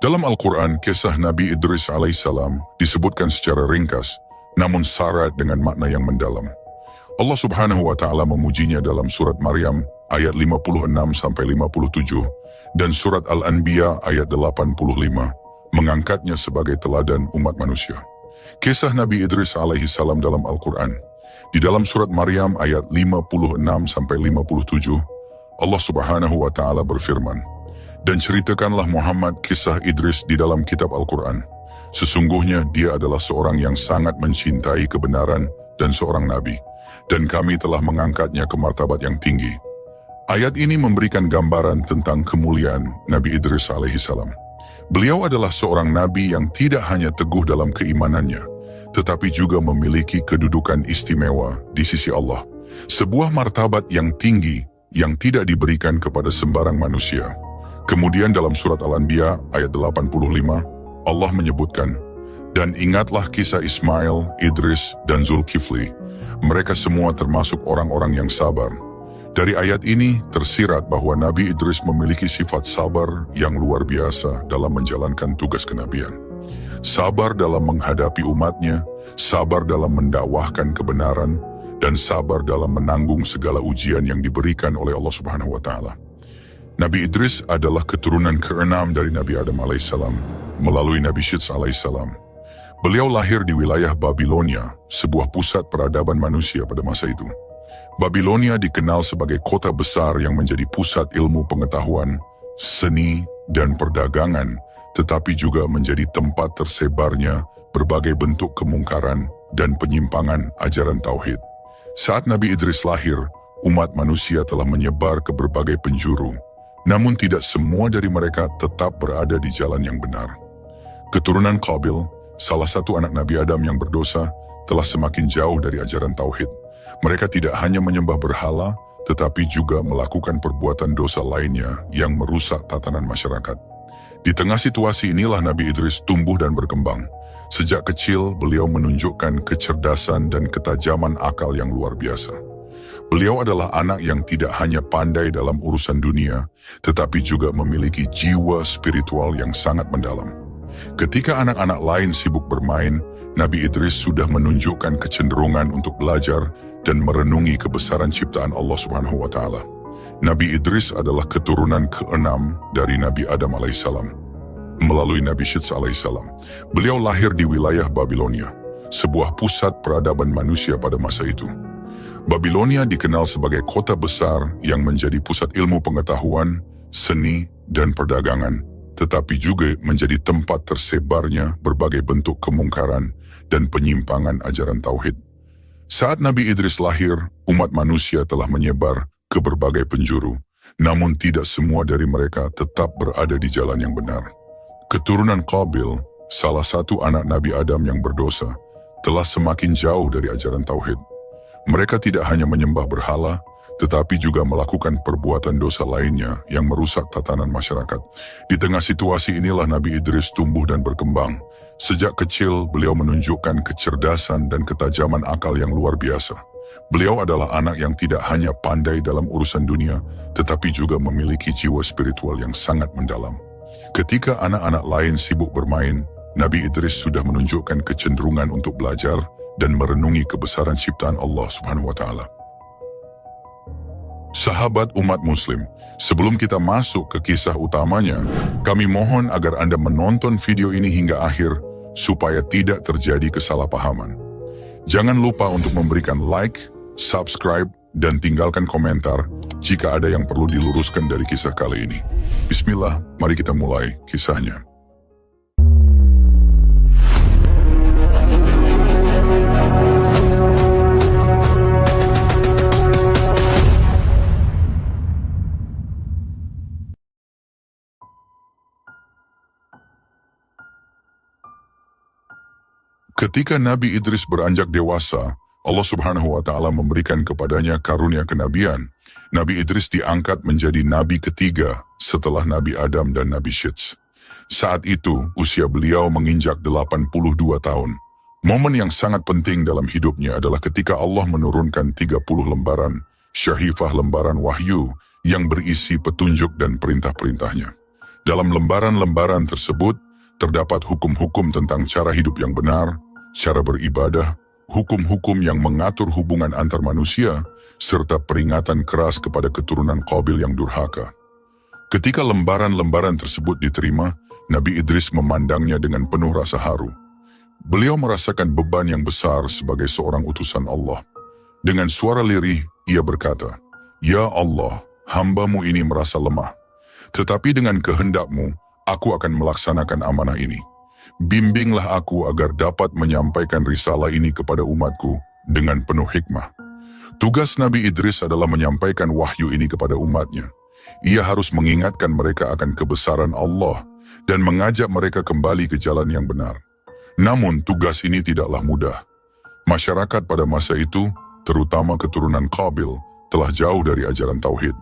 Dalam Al-Quran, kisah Nabi Idris alaihissalam disebutkan secara ringkas, namun syarat dengan makna yang mendalam. Allah Subhanahu wa Ta'ala memujinya dalam surat Maryam ayat 56-57 dan surat Al-Anbiya ayat 85, mengangkatnya sebagai teladan umat manusia. Kisah Nabi Idris alaihissalam dalam Al-Quran. Di dalam surat Maryam ayat 56-57, Allah Subhanahu wa Ta'ala berfirman, "Dan ceritakanlah Muhammad kisah Idris di dalam kitab Al-Quran. Sesungguhnya dia adalah seorang yang sangat mencintai kebenaran dan seorang nabi, dan kami telah mengangkatnya ke martabat yang tinggi." Ayat ini memberikan gambaran tentang kemuliaan Nabi Idris alaihissalam. Beliau adalah seorang nabi yang tidak hanya teguh dalam keimanannya, tetapi juga memiliki kedudukan istimewa di sisi Allah. Sebuah martabat yang tinggi yang tidak diberikan kepada sembarang manusia. Kemudian dalam surat Al-Anbiya ayat 85, Allah menyebutkan, "Dan ingatlah kisah Ismail, Idris, dan Zulkifli. Mereka semua termasuk orang-orang yang sabar." Dari ayat ini tersirat bahwa Nabi Idris memiliki sifat sabar yang luar biasa dalam menjalankan tugas kenabian. Sabar dalam menghadapi umatnya, sabar dalam mendakwahkan kebenaran, dan sabar dalam menanggung segala ujian yang diberikan oleh Allah Subhanahu wa Ta'ala. Nabi Idris adalah keturunan ke-6 dari Nabi Adam alaihissalam melalui Nabi Syeds alaihissalam. Beliau lahir di wilayah Babilonia, sebuah pusat peradaban manusia pada masa itu. Babilonia dikenal sebagai kota besar yang menjadi pusat ilmu pengetahuan, seni, dan perdagangan, tetapi juga menjadi tempat tersebarnya berbagai bentuk kemungkaran dan penyimpangan ajaran tauhid. Saat Nabi Idris lahir, umat manusia telah menyebar ke berbagai penjuru, namun tidak semua dari mereka tetap berada di jalan yang benar. Keturunan Qabil, salah satu anak Nabi Adam yang berdosa, telah semakin jauh dari ajaran tauhid. Mereka tidak hanya menyembah berhala, tetapi juga melakukan perbuatan dosa lainnya yang merusak tatanan masyarakat. Di tengah situasi inilah Nabi Idris tumbuh dan berkembang. Sejak kecil, beliau menunjukkan kecerdasan dan ketajaman akal yang luar biasa. Beliau adalah anak yang tidak hanya pandai dalam urusan dunia, tetapi juga memiliki jiwa spiritual yang sangat mendalam. Ketika anak-anak lain sibuk bermain, Nabi Idris sudah menunjukkan kecenderungan untuk belajar dan merenungi kebesaran ciptaan Allah Subhanahu wa Ta'ala. Nabi Idris adalah keturunan ke-6 dari Nabi Adam alaihissalam melalui Nabi Syeds alaihissalam. Beliau lahir di wilayah Babilonia, sebuah pusat peradaban manusia pada masa itu. Babilonia dikenal sebagai kota besar yang menjadi pusat ilmu pengetahuan, seni, dan perdagangan, tetapi juga menjadi tempat tersebarnya berbagai bentuk kemungkaran dan penyimpangan ajaran tauhid. Saat Nabi Idris lahir, umat manusia telah menyebar ke berbagai penjuru, namun tidak semua dari mereka tetap berada di jalan yang benar. Keturunan Qabil, salah satu anak Nabi Adam yang berdosa, telah semakin jauh dari ajaran tauhid. Mereka tidak hanya menyembah berhala, tetapi juga melakukan perbuatan dosa lainnya yang merusak tatanan masyarakat. Di tengah situasi inilah Nabi Idris tumbuh dan berkembang. Sejak kecil, beliau menunjukkan kecerdasan dan ketajaman akal yang luar biasa. Beliau adalah anak yang tidak hanya pandai dalam urusan dunia, tetapi juga memiliki jiwa spiritual yang sangat mendalam. Ketika anak-anak lain sibuk bermain, Nabi Idris sudah menunjukkan kecenderungan untuk belajar dan merenungi kebesaran ciptaan Allah Subhanahu wa Ta'ala. Sahabat umat muslim, sebelum kita masuk ke kisah utamanya, kami mohon agar Anda menonton video ini hingga akhir supaya tidak terjadi kesalahpahaman. Jangan lupa untuk memberikan like, subscribe, dan tinggalkan komentar jika ada yang perlu diluruskan dari kisah kali ini. Bismillah, mari kita mulai kisahnya. Ketika Nabi Idris beranjak dewasa, Allah Subhanahu wa Ta'ala memberikan kepadanya karunia kenabian. Nabi Idris diangkat menjadi nabi ketiga setelah Nabi Adam dan Nabi Syeds. Saat itu, usia beliau menginjak 82 tahun. Momen yang sangat penting dalam hidupnya adalah ketika Allah menurunkan 30 lembaran, syahifah lembaran wahyu yang berisi petunjuk dan perintah-perintahnya. Dalam lembaran-lembaran tersebut, terdapat hukum-hukum tentang cara hidup yang benar, cara beribadah, hukum-hukum yang mengatur hubungan antar manusia, serta peringatan keras kepada keturunan Qabil yang durhaka. Ketika lembaran-lembaran tersebut diterima, Nabi Idris memandangnya dengan penuh rasa haru. Beliau merasakan beban yang besar sebagai seorang utusan Allah. Dengan suara lirih, ia berkata, "Ya Allah, hamba-Mu ini merasa lemah. Tetapi dengan kehendak-Mu, aku akan melaksanakan amanah ini. Bimbinglah aku agar dapat menyampaikan risalah ini kepada umatku dengan penuh hikmah." Tugas Nabi Idris adalah menyampaikan wahyu ini kepada umatnya. Ia harus mengingatkan mereka akan kebesaran Allah dan mengajak mereka kembali ke jalan yang benar. Namun tugas ini tidaklah mudah. Masyarakat pada masa itu, terutama keturunan Qabil, telah jauh dari ajaran Tauhid.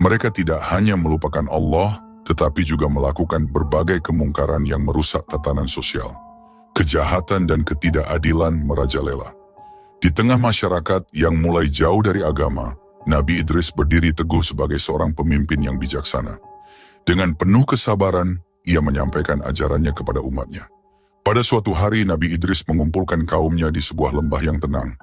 Mereka tidak hanya melupakan Allah, tetapi juga melakukan berbagai kemungkaran yang merusak tatanan sosial. Kejahatan dan ketidakadilan merajalela. Di tengah masyarakat yang mulai jauh dari agama, Nabi Idris berdiri teguh sebagai seorang pemimpin yang bijaksana. Dengan penuh kesabaran, ia menyampaikan ajarannya kepada umatnya. Pada suatu hari, Nabi Idris mengumpulkan kaumnya di sebuah lembah yang tenang.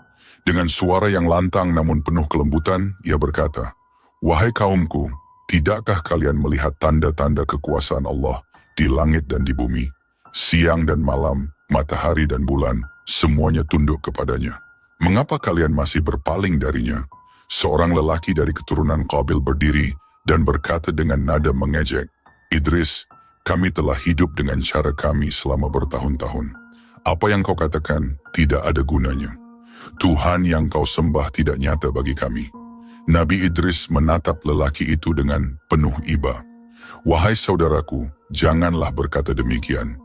Dengan suara yang lantang namun penuh kelembutan, ia berkata, "Wahai kaumku, tidakkah kalian melihat tanda-tanda kekuasaan Allah di langit dan di bumi? Siang dan malam, matahari dan bulan, semuanya tunduk kepadanya. Mengapa kalian masih berpaling darinya?" Seorang lelaki dari keturunan Qabil berdiri dan berkata dengan nada mengejek, "Idris, kami telah hidup dengan cara kami selama bertahun-tahun. Apa yang kau katakan tidak ada gunanya. Tuhan yang kau sembah tidak nyata bagi kami." Nabi Idris menatap lelaki itu dengan penuh iba. "Wahai saudaraku, janganlah berkata demikian.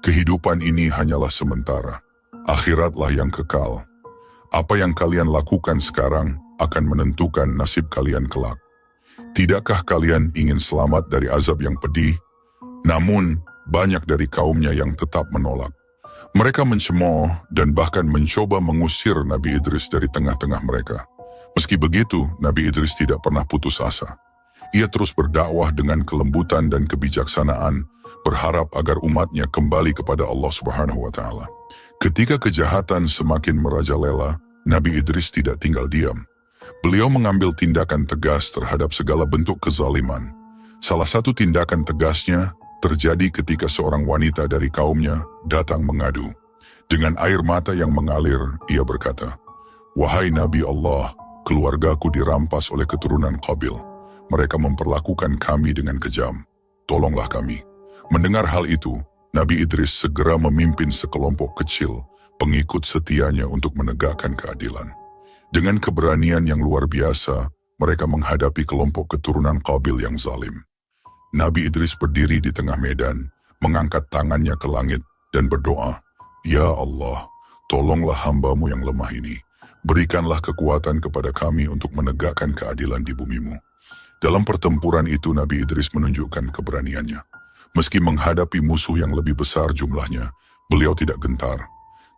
Kehidupan ini hanyalah sementara. Akhiratlah yang kekal. Apa yang kalian lakukan sekarang akan menentukan nasib kalian kelak. Tidakkah kalian ingin selamat dari azab yang pedih?" Namun, banyak dari kaumnya yang tetap menolak. Mereka mencemooh dan bahkan mencoba mengusir Nabi Idris dari tengah-tengah mereka. Meski begitu, Nabi Idris tidak pernah putus asa. Ia terus berdakwah dengan kelembutan dan kebijaksanaan, berharap agar umatnya kembali kepada Allah Subhanahu wa Ta'ala. Ketika kejahatan semakin merajalela, Nabi Idris tidak tinggal diam. Beliau mengambil tindakan tegas terhadap segala bentuk kezaliman. Salah satu tindakan tegasnya terjadi ketika seorang wanita dari kaumnya datang mengadu. Dengan air mata yang mengalir, ia berkata, "Wahai Nabi Allah, keluargaku dirampas oleh keturunan Qabil. Mereka memperlakukan kami dengan kejam. Tolonglah kami." Mendengar hal itu, Nabi Idris segera memimpin sekelompok kecil pengikut setianya untuk menegakkan keadilan. Dengan keberanian yang luar biasa, mereka menghadapi kelompok keturunan Qabil yang zalim. Nabi Idris berdiri di tengah medan, mengangkat tangannya ke langit dan berdoa, "Ya Allah, tolonglah hamba-Mu yang lemah ini. Berikanlah kekuatan kepada kami untuk menegakkan keadilan di bumi-Mu." Dalam pertempuran itu, Nabi Idris menunjukkan keberaniannya. Meski menghadapi musuh yang lebih besar jumlahnya, beliau tidak gentar.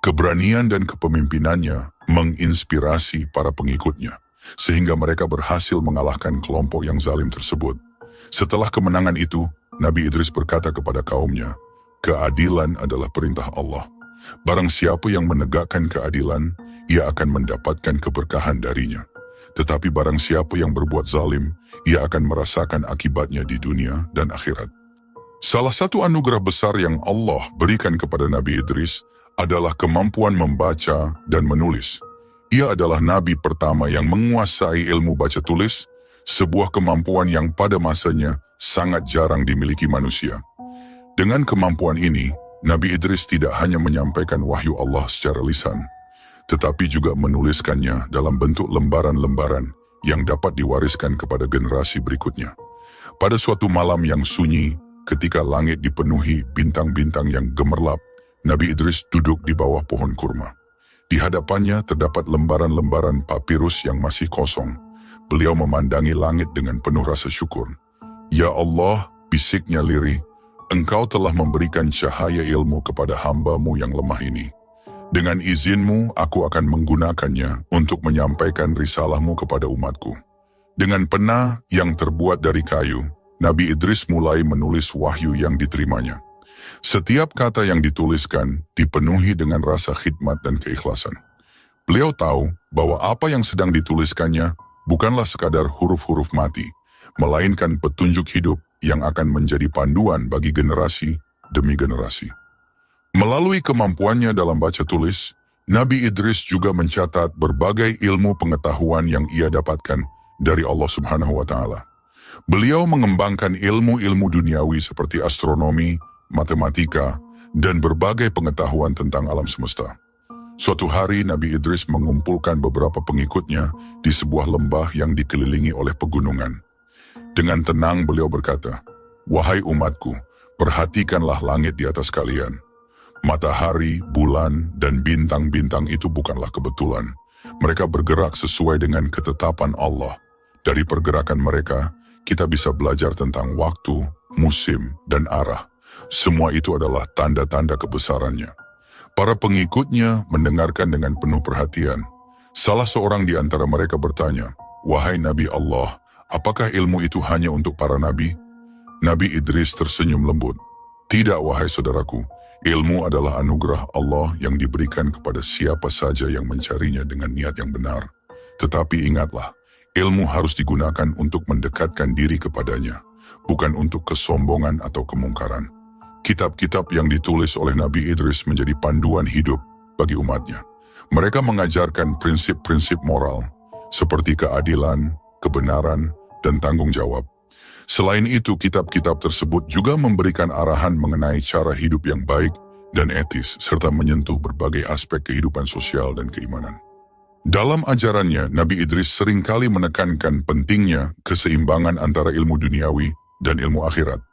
Keberanian dan kepemimpinannya menginspirasi para pengikutnya, sehingga mereka berhasil mengalahkan kelompok yang zalim tersebut. Setelah kemenangan itu, Nabi Idris berkata kepada kaumnya, "Keadilan adalah perintah Allah. Barang siapa yang menegakkan keadilan, ia akan mendapatkan keberkahan darinya. Tetapi barang siapa yang berbuat zalim, ia akan merasakan akibatnya di dunia dan akhirat." Salah satu anugerah besar yang Allah berikan kepada Nabi Idris adalah kemampuan membaca dan menulis. Ia adalah nabi pertama yang menguasai ilmu baca tulis, sebuah kemampuan yang pada masanya sangat jarang dimiliki manusia. Dengan kemampuan ini, Nabi Idris tidak hanya menyampaikan wahyu Allah secara lisan, tetapi juga menuliskannya dalam bentuk lembaran-lembaran yang dapat diwariskan kepada generasi berikutnya. Pada suatu malam yang sunyi, ketika langit dipenuhi bintang-bintang yang gemerlap, Nabi Idris duduk di bawah pohon kurma. Di hadapannya terdapat lembaran-lembaran papirus yang masih kosong. Beliau memandangi langit dengan penuh rasa syukur. "Ya Allah," bisiknya lirih, "Engkau telah memberikan cahaya ilmu kepada hamba-Mu yang lemah ini. Dengan izin-Mu, aku akan menggunakannya untuk menyampaikan risalah-Mu kepada umatku." Dengan pena yang terbuat dari kayu, Nabi Idris mulai menulis wahyu yang diterimanya. Setiap kata yang dituliskan dipenuhi dengan rasa khidmat dan keikhlasan. Beliau tahu bahwa apa yang sedang dituliskannya bukanlah sekadar huruf-huruf mati, melainkan petunjuk hidup yang akan menjadi panduan bagi generasi demi generasi. Melalui kemampuannya dalam baca tulis, Nabi Idris juga mencatat berbagai ilmu pengetahuan yang ia dapatkan dari Allah Subhanahu wa Ta'ala. Beliau mengembangkan ilmu-ilmu duniawi seperti astronomi, matematika, dan berbagai pengetahuan tentang alam semesta. Suatu hari Nabi Idris mengumpulkan beberapa pengikutnya di sebuah lembah yang dikelilingi oleh pegunungan. Dengan tenang beliau berkata, "Wahai umatku, perhatikanlah langit di atas kalian. Matahari, bulan, dan bintang-bintang itu bukanlah kebetulan. Mereka bergerak sesuai dengan ketetapan Allah. Dari pergerakan mereka, kita bisa belajar tentang waktu, musim, dan arah. Semua itu adalah tanda-tanda kebesarannya." Para pengikutnya mendengarkan dengan penuh perhatian. Salah seorang di antara mereka bertanya, "Wahai Nabi Allah, apakah ilmu itu hanya untuk para nabi?" Nabi Idris tersenyum lembut. "Tidak, wahai saudaraku. Ilmu adalah anugerah Allah yang diberikan kepada siapa saja yang mencarinya dengan niat yang benar. Tetapi ingatlah, ilmu harus digunakan untuk mendekatkan diri kepadanya, bukan untuk kesombongan atau kemungkaran." Kitab-kitab yang ditulis oleh Nabi Idris menjadi panduan hidup bagi umatnya. Mereka mengajarkan prinsip-prinsip moral, seperti keadilan, kebenaran, dan tanggung jawab. Selain itu, kitab-kitab tersebut juga memberikan arahan mengenai cara hidup yang baik dan etis, serta menyentuh berbagai aspek kehidupan sosial dan keimanan. Dalam ajarannya, Nabi Idris seringkali menekankan pentingnya keseimbangan antara ilmu duniawi dan ilmu akhirat.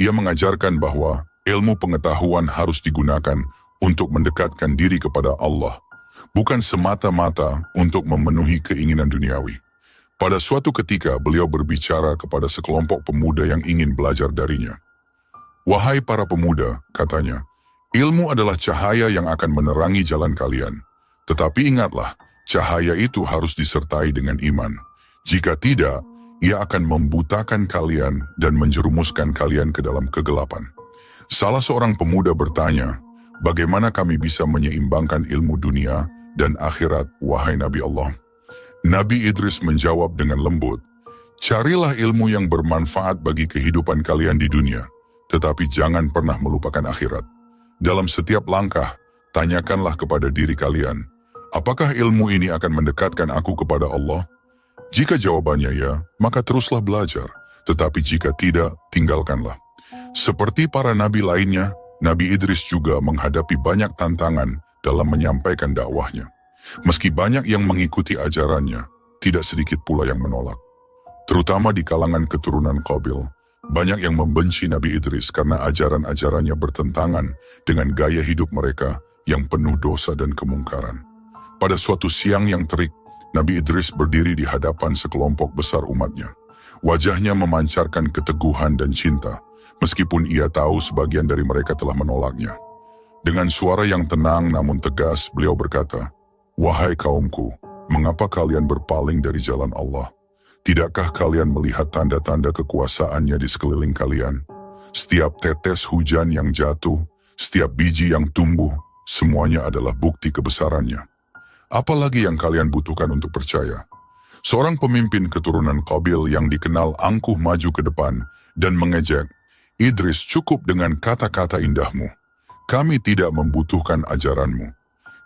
Ia mengajarkan bahwa ilmu pengetahuan harus digunakan untuk mendekatkan diri kepada Allah, bukan semata-mata untuk memenuhi keinginan duniawi. Pada suatu ketika beliau berbicara kepada sekelompok pemuda yang ingin belajar darinya. "Wahai para pemuda," katanya, "ilmu adalah cahaya yang akan menerangi jalan kalian. Tetapi ingatlah, cahaya itu harus disertai dengan iman. Jika tidak, ia akan membutakan kalian dan menjerumuskan kalian ke dalam kegelapan." Salah seorang pemuda bertanya, "Bagaimana kami bisa menyeimbangkan ilmu dunia dan akhirat, wahai Nabi Allah?" Nabi Idris menjawab dengan lembut, "Carilah ilmu yang bermanfaat bagi kehidupan kalian di dunia, tetapi jangan pernah melupakan akhirat. Dalam setiap langkah, tanyakanlah kepada diri kalian, apakah ilmu ini akan mendekatkan aku kepada Allah? Jika jawabannya ya, maka teruslah belajar, tetapi jika tidak, tinggalkanlah." Seperti para nabi lainnya, Nabi Idris juga menghadapi banyak tantangan dalam menyampaikan dakwahnya. Meski banyak yang mengikuti ajarannya, tidak sedikit pula yang menolak. Terutama di kalangan keturunan Qabil, banyak yang membenci Nabi Idris karena ajaran-ajarannya bertentangan dengan gaya hidup mereka yang penuh dosa dan kemungkaran. Pada suatu siang yang terik, Nabi Idris berdiri di hadapan sekelompok besar umatnya. Wajahnya memancarkan keteguhan dan cinta, meskipun ia tahu sebagian dari mereka telah menolaknya. Dengan suara yang tenang namun tegas, beliau berkata, "Wahai kaumku, mengapa kalian berpaling dari jalan Allah? Tidakkah kalian melihat tanda-tanda kekuasaannya di sekeliling kalian? Setiap tetes hujan yang jatuh, setiap biji yang tumbuh, semuanya adalah bukti kebesarannya. Apalagi yang kalian butuhkan untuk percaya?" Seorang pemimpin keturunan Qabil yang dikenal angkuh maju ke depan dan mengejek, "Idris, cukup dengan kata-kata indahmu. Kami tidak membutuhkan ajaranmu.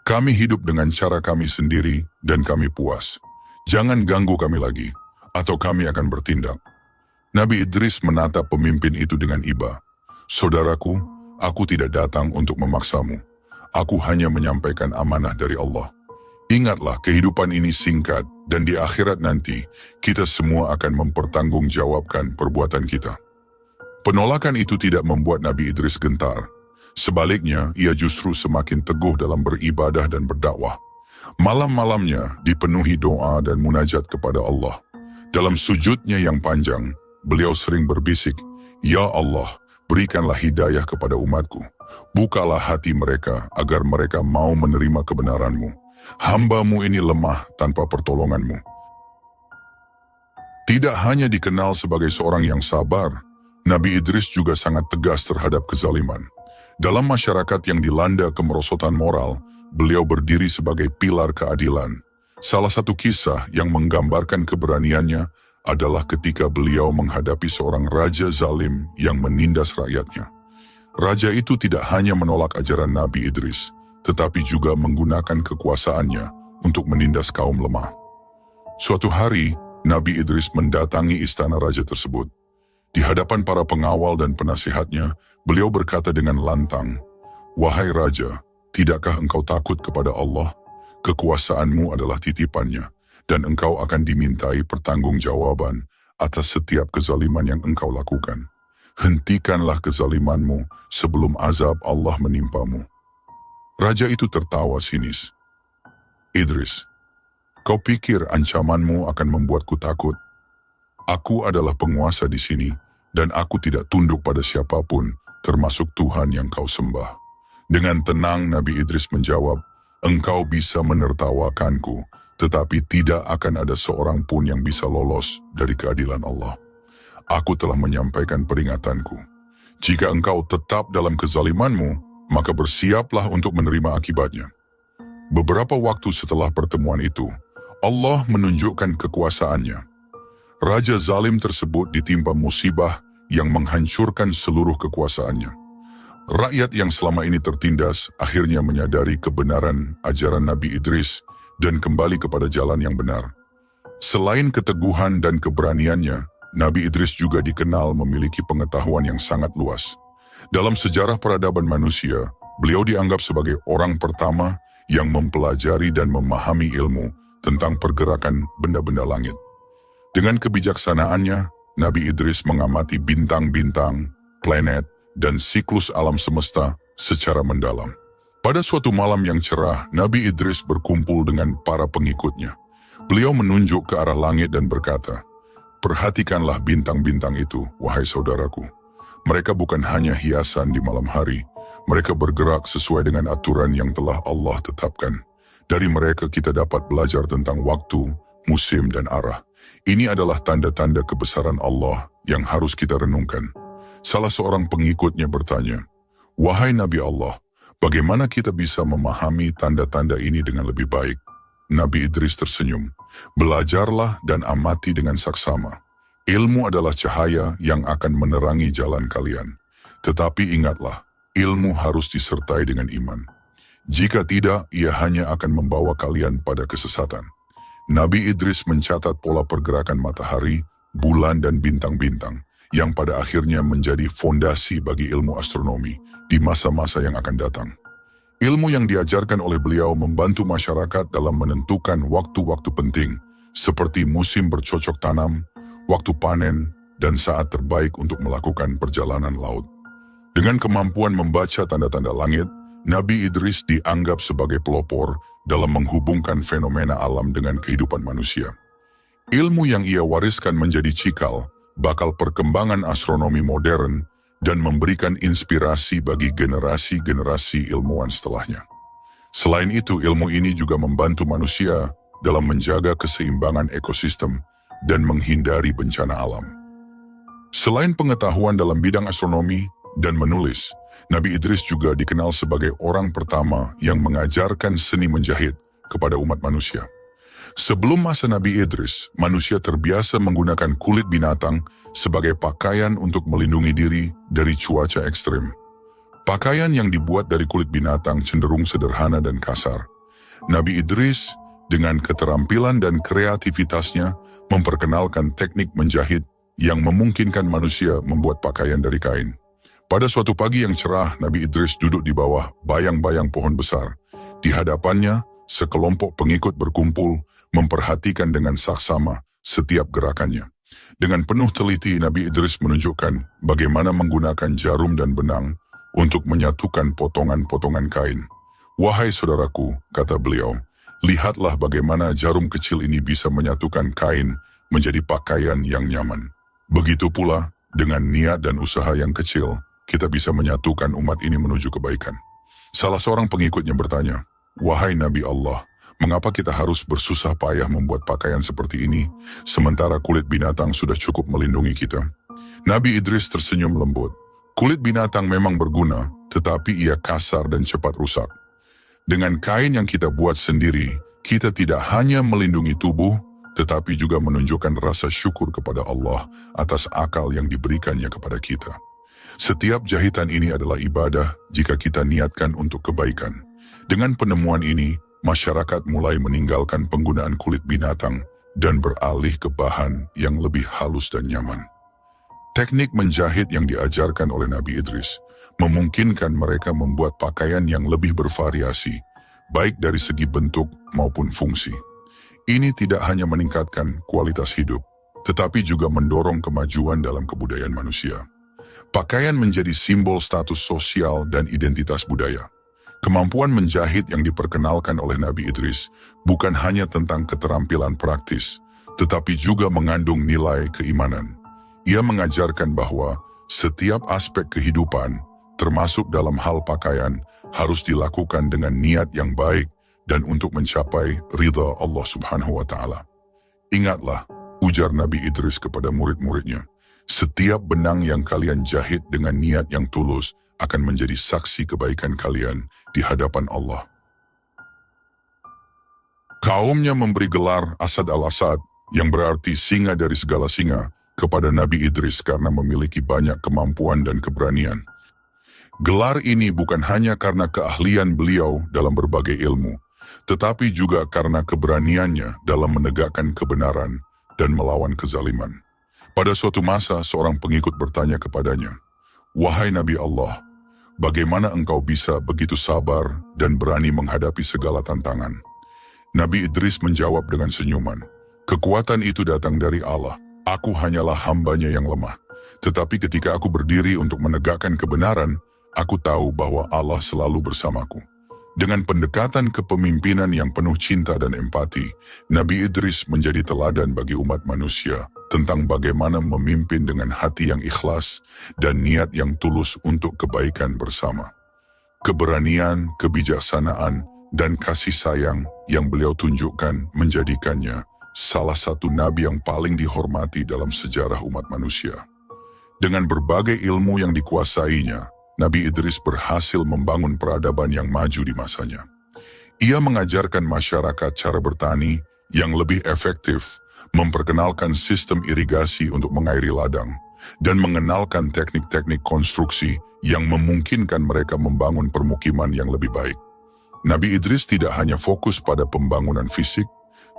Kami hidup dengan cara kami sendiri dan kami puas. Jangan ganggu kami lagi, atau kami akan bertindak." Nabi Idris menatap pemimpin itu dengan iba. "Saudaraku, aku tidak datang untuk memaksamu. Aku hanya menyampaikan amanah dari Allah. Ingatlah, kehidupan ini singkat dan di akhirat nanti kita semua akan mempertanggungjawabkan perbuatan kita." Penolakan itu tidak membuat Nabi Idris gentar. Sebaliknya, ia justru semakin teguh dalam beribadah dan berdakwah. Malam-malamnya dipenuhi doa dan munajat kepada Allah. Dalam sujudnya yang panjang, beliau sering berbisik, "Ya Allah, berikanlah hidayah kepada umatku. Bukalah hati mereka agar mereka mau menerima kebenaranmu. Hamba-Mu ini lemah tanpa pertolongan-Mu." Tidak hanya dikenal sebagai seorang yang sabar, Nabi Idris juga sangat tegas terhadap kezaliman. Dalam masyarakat yang dilanda kemerosotan moral, beliau berdiri sebagai pilar keadilan. Salah satu kisah yang menggambarkan keberaniannya adalah ketika beliau menghadapi seorang raja zalim yang menindas rakyatnya. Raja itu tidak hanya menolak ajaran Nabi Idris, tetapi juga menggunakan kekuasaannya untuk menindas kaum lemah. Suatu hari, Nabi Idris mendatangi istana raja tersebut. Di hadapan para pengawal dan penasihatnya, beliau berkata dengan lantang, "Wahai raja, tidakkah engkau takut kepada Allah? Kekuasaanmu adalah titipannya, dan engkau akan dimintai pertanggungjawaban atas setiap kezaliman yang engkau lakukan. Hentikanlah kezalimanmu sebelum azab Allah menimpamu." Raja itu tertawa sinis. "Idris, kau pikir ancamanmu akan membuatku takut? Aku adalah penguasa di sini, dan aku tidak tunduk pada siapapun, termasuk Tuhan yang kau sembah." Dengan tenang Nabi Idris menjawab, "Engkau bisa menertawakanku, tetapi tidak akan ada seorang pun yang bisa lolos dari keadilan Allah. Aku telah menyampaikan peringatanku. Jika engkau tetap dalam kezalimanmu, maka bersiaplah untuk menerima akibatnya." Beberapa waktu setelah pertemuan itu, Allah menunjukkan kekuasaannya. Raja zalim tersebut ditimpa musibah yang menghancurkan seluruh kekuasaannya. Rakyat yang selama ini tertindas akhirnya menyadari kebenaran ajaran Nabi Idris dan kembali kepada jalan yang benar. Selain keteguhan dan keberaniannya, Nabi Idris juga dikenal memiliki pengetahuan yang sangat luas. Dalam sejarah peradaban manusia, beliau dianggap sebagai orang pertama yang mempelajari dan memahami ilmu tentang pergerakan benda-benda langit. Dengan kebijaksanaannya, Nabi Idris mengamati bintang-bintang, planet, dan siklus alam semesta secara mendalam. Pada suatu malam yang cerah, Nabi Idris berkumpul dengan para pengikutnya. Beliau menunjuk ke arah langit dan berkata, "Perhatikanlah bintang-bintang itu, wahai saudaraku. Mereka bukan hanya hiasan di malam hari, mereka bergerak sesuai dengan aturan yang telah Allah tetapkan. Dari mereka kita dapat belajar tentang waktu, musim, dan arah. Ini adalah tanda-tanda kebesaran Allah yang harus kita renungkan." Salah seorang pengikutnya bertanya, "Wahai Nabi Allah, bagaimana kita bisa memahami tanda-tanda ini dengan lebih baik?" Nabi Idris tersenyum, "Belajarlah dan amati dengan saksama. Ilmu adalah cahaya yang akan menerangi jalan kalian. Tetapi ingatlah, ilmu harus disertai dengan iman. Jika tidak, ia hanya akan membawa kalian pada kesesatan." Nabi Idris mencatat pola pergerakan matahari, bulan, dan bintang-bintang, yang pada akhirnya menjadi fondasi bagi ilmu astronomi di masa-masa yang akan datang. Ilmu yang diajarkan oleh beliau membantu masyarakat dalam menentukan waktu-waktu penting, seperti musim bercocok tanam, waktu panen, dan saat terbaik untuk melakukan perjalanan laut. Dengan kemampuan membaca tanda-tanda langit, Nabi Idris dianggap sebagai pelopor dalam menghubungkan fenomena alam dengan kehidupan manusia. Ilmu yang ia wariskan menjadi cikal bakal perkembangan astronomi modern dan memberikan inspirasi bagi generasi-generasi ilmuwan setelahnya. Selain itu, ilmu ini juga membantu manusia dalam menjaga keseimbangan ekosistem dan menghindari bencana alam. Selain pengetahuan dalam bidang astronomi dan menulis, Nabi Idris juga dikenal sebagai orang pertama yang mengajarkan seni menjahit kepada umat manusia. Sebelum masa Nabi Idris, manusia terbiasa menggunakan kulit binatang sebagai pakaian untuk melindungi diri dari cuaca ekstrim. Pakaian yang dibuat dari kulit binatang cenderung sederhana dan kasar. Nabi Idris dengan keterampilan dan kreativitasnya memperkenalkan teknik menjahit yang memungkinkan manusia membuat pakaian dari kain. Pada suatu pagi yang cerah, Nabi Idris duduk di bawah bayang-bayang pohon besar. Di hadapannya, sekelompok pengikut berkumpul, memperhatikan dengan saksama setiap gerakannya. Dengan penuh teliti, Nabi Idris menunjukkan bagaimana menggunakan jarum dan benang untuk menyatukan potongan-potongan kain. "Wahai saudaraku," kata beliau, "lihatlah bagaimana jarum kecil ini bisa menyatukan kain menjadi pakaian yang nyaman. Begitu pula, dengan niat dan usaha yang kecil, kita bisa menyatukan umat ini menuju kebaikan." Salah seorang pengikutnya bertanya, "Wahai Nabi Allah, Mengapa kita harus bersusah payah membuat pakaian seperti ini, sementara kulit binatang sudah cukup melindungi kita? Nabi Idris tersenyum lembut. Kulit binatang memang berguna, tetapi ia kasar dan cepat rusak. Dengan kain yang kita buat sendiri, kita tidak hanya melindungi tubuh, tetapi juga menunjukkan rasa syukur kepada Allah atas akal yang diberikannya kepada kita. Setiap jahitan ini adalah ibadah jika kita niatkan untuk kebaikan. Dengan penemuan ini, masyarakat mulai meninggalkan penggunaan kulit binatang dan beralih ke bahan yang lebih halus dan nyaman. Teknik menjahit yang diajarkan oleh Nabi Idris memungkinkan mereka membuat pakaian yang lebih bervariasi, baik dari segi bentuk maupun fungsi. Ini tidak hanya meningkatkan kualitas hidup, tetapi juga mendorong kemajuan dalam kebudayaan manusia. Pakaian menjadi simbol status sosial dan identitas budaya. Kemampuan menjahit yang diperkenalkan oleh Nabi Idris bukan hanya tentang keterampilan praktis, tetapi juga mengandung nilai keimanan. Ia mengajarkan bahwa setiap aspek kehidupan, termasuk dalam hal pakaian, harus dilakukan dengan niat yang baik dan untuk mencapai ridha Allah Subhanahu wa Ta'ala. Ingatlah, ujar Nabi Idris kepada murid-muridnya, setiap benang yang kalian jahit dengan niat yang tulus akan menjadi saksi kebaikan kalian di hadapan Allah. Kaumnya memberi gelar Asad al-Asad, yang berarti singa dari segala singa, kepada Nabi Idris karena memiliki banyak kemampuan dan keberanian. Gelar ini bukan hanya karena keahlian beliau dalam berbagai ilmu, tetapi juga karena keberaniannya dalam menegakkan kebenaran dan melawan kezaliman. Pada suatu masa, seorang pengikut bertanya kepadanya, "Wahai Nabi Allah, bagaimana engkau bisa begitu sabar dan berani menghadapi segala tantangan?" Nabi Idris menjawab dengan senyuman, "Kekuatan itu datang dari Allah. Aku hanyalah hambanya yang lemah. Tetapi ketika aku berdiri untuk menegakkan kebenaran, aku tahu bahwa Allah selalu bersamaku." Dengan pendekatan kepemimpinan yang penuh cinta dan empati, Nabi Idris menjadi teladan bagi umat manusia tentang bagaimana memimpin dengan hati yang ikhlas dan niat yang tulus untuk kebaikan bersama. Keberanian, kebijaksanaan, dan kasih sayang yang beliau tunjukkan menjadikannya salah satu nabi yang paling dihormati dalam sejarah umat manusia. Dengan berbagai ilmu yang dikuasainya, Nabi Idris berhasil membangun peradaban yang maju di masanya. Ia mengajarkan masyarakat cara bertani yang lebih efektif, memperkenalkan sistem irigasi untuk mengairi ladang, dan mengenalkan teknik-teknik konstruksi yang memungkinkan mereka membangun permukiman yang lebih baik. Nabi Idris tidak hanya fokus pada pembangunan fisik,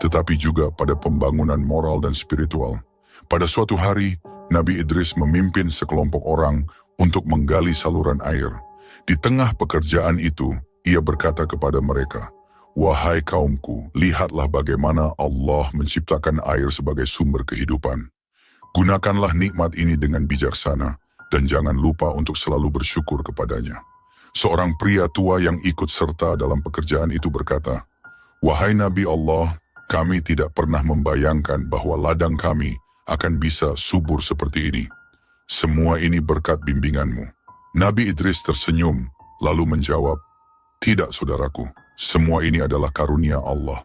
tetapi juga pada pembangunan moral dan spiritual. Pada suatu hari, Nabi Idris memimpin sekelompok orang untuk menggali saluran air. Di tengah pekerjaan itu, ia berkata kepada mereka, "Wahai kaumku, lihatlah bagaimana Allah menciptakan air sebagai sumber kehidupan. Gunakanlah nikmat ini dengan bijaksana, dan jangan lupa untuk selalu bersyukur kepadanya." Seorang pria tua yang ikut serta dalam pekerjaan itu berkata, "Wahai Nabi Allah, kami tidak pernah membayangkan bahwa ladang kami akan bisa subur seperti ini. Semua ini berkat bimbinganmu." Nabi Idris tersenyum, lalu menjawab, "Tidak saudaraku, semua ini adalah karunia Allah.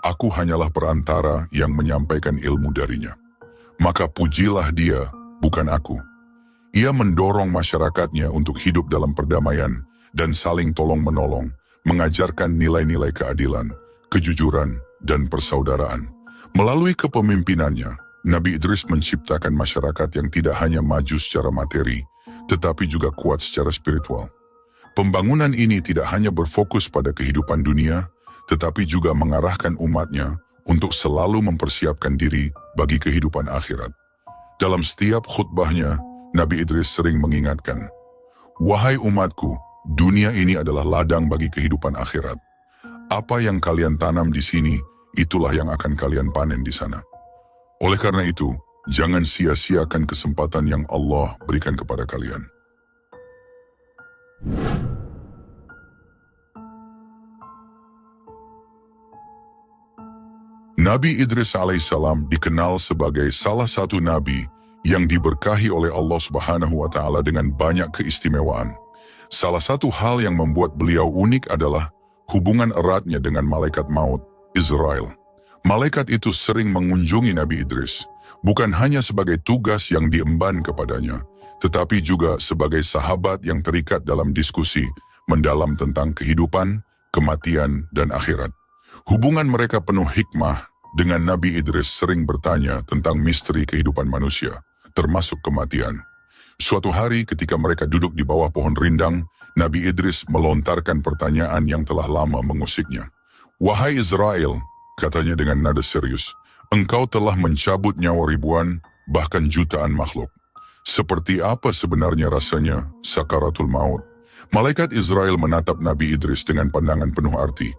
Aku hanyalah perantara yang menyampaikan ilmu darinya. Maka pujilah dia, bukan aku." Ia mendorong masyarakatnya untuk hidup dalam perdamaian dan saling tolong-menolong, mengajarkan nilai-nilai keadilan, kejujuran, dan persaudaraan. Melalui kepemimpinannya, Nabi Idris menciptakan masyarakat yang tidak hanya maju secara materi, tetapi juga kuat secara spiritual. Pembangunan ini tidak hanya berfokus pada kehidupan dunia, tetapi juga mengarahkan umatnya untuk selalu mempersiapkan diri bagi kehidupan akhirat. Dalam setiap khutbahnya, Nabi Idris sering mengingatkan, "Wahai umatku, dunia ini adalah ladang bagi kehidupan akhirat. Apa yang kalian tanam di sini, itulah yang akan kalian panen di sana. Oleh karena itu, jangan sia-siakan kesempatan yang Allah berikan kepada kalian." Nabi Idris alaihissalam dikenal sebagai salah satu nabi yang diberkahi oleh Allah Subhanahu wa Ta'ala dengan banyak keistimewaan. Salah satu hal yang membuat beliau unik adalah hubungan eratnya dengan malaikat maut, Israel. Malaikat itu sering mengunjungi Nabi Idris, bukan hanya sebagai tugas yang diemban kepadanya, tetapi juga sebagai sahabat yang terikat dalam diskusi mendalam tentang kehidupan, kematian, dan akhirat. Hubungan mereka penuh hikmah. Dengan Nabi Idris sering bertanya tentang misteri kehidupan manusia, termasuk kematian. Suatu hari ketika mereka duduk di bawah pohon rindang, Nabi Idris melontarkan pertanyaan yang telah lama mengusiknya. "Wahai Israel," katanya dengan nada serius, "engkau telah mencabut nyawa ribuan, bahkan jutaan makhluk. Seperti apa sebenarnya rasanya sakaratul maut?" Malaikat Israel menatap Nabi Idris dengan pandangan penuh arti.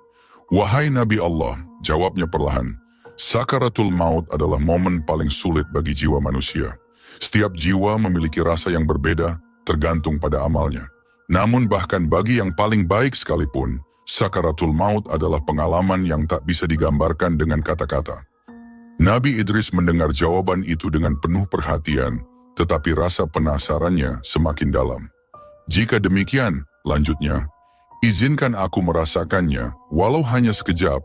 "Wahai Nabi Allah," jawabnya perlahan, "sakaratul maut adalah momen paling sulit bagi jiwa manusia. Setiap jiwa memiliki rasa yang berbeda tergantung pada amalnya. Namun bahkan bagi yang paling baik sekalipun, sakaratul maut adalah pengalaman yang tak bisa digambarkan dengan kata-kata." Nabi Idris mendengar jawaban itu dengan penuh perhatian, tetapi rasa penasarannya semakin dalam. "Jika demikian," lanjutnya, "izinkan aku merasakannya, walau hanya sekejap,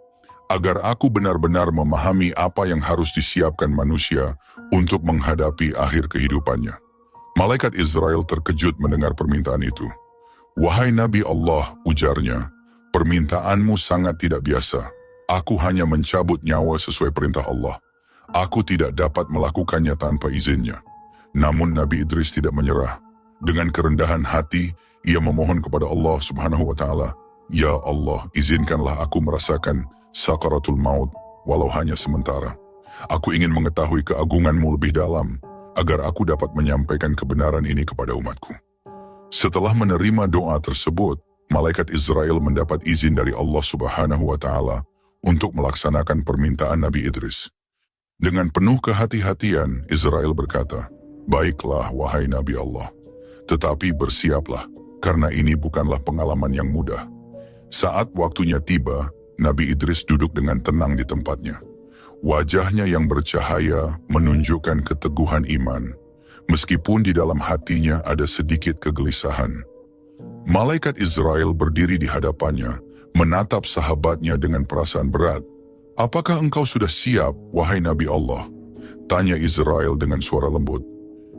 agar aku benar-benar memahami apa yang harus disiapkan manusia untuk menghadapi akhir kehidupannya." Malaikat Israel terkejut mendengar permintaan itu. "Wahai Nabi Allah," ujarnya, "permintaanmu sangat tidak biasa. Aku hanya mencabut nyawa sesuai perintah Allah. Aku tidak dapat melakukannya tanpa izinnya." Namun Nabi Idris tidak menyerah. Dengan kerendahan hati, ia memohon kepada Allah Subhanahu wa Ta'ala, "Ya Allah, izinkanlah aku merasakan sakaratul maut, walau hanya sementara. Aku ingin mengetahui keagungan-Mu lebih dalam, agar aku dapat menyampaikan kebenaran ini kepada umatku." Setelah menerima doa tersebut, malaikat Israel mendapat izin dari Allah Subhanahu wa Ta'ala untuk melaksanakan permintaan Nabi Idris. Dengan penuh kehati-hatian, Israel berkata, "Baiklah, wahai Nabi Allah, tetapi bersiaplah, karena ini bukanlah pengalaman yang mudah." Saat waktunya tiba, Nabi Idris duduk dengan tenang di tempatnya. Wajahnya yang bercahaya menunjukkan keteguhan iman, meskipun di dalam hatinya ada sedikit kegelisahan. Malaikat Israel berdiri di hadapannya, menatap sahabatnya dengan perasaan berat. "Apakah engkau sudah siap, wahai Nabi Allah?" tanya Israel dengan suara lembut.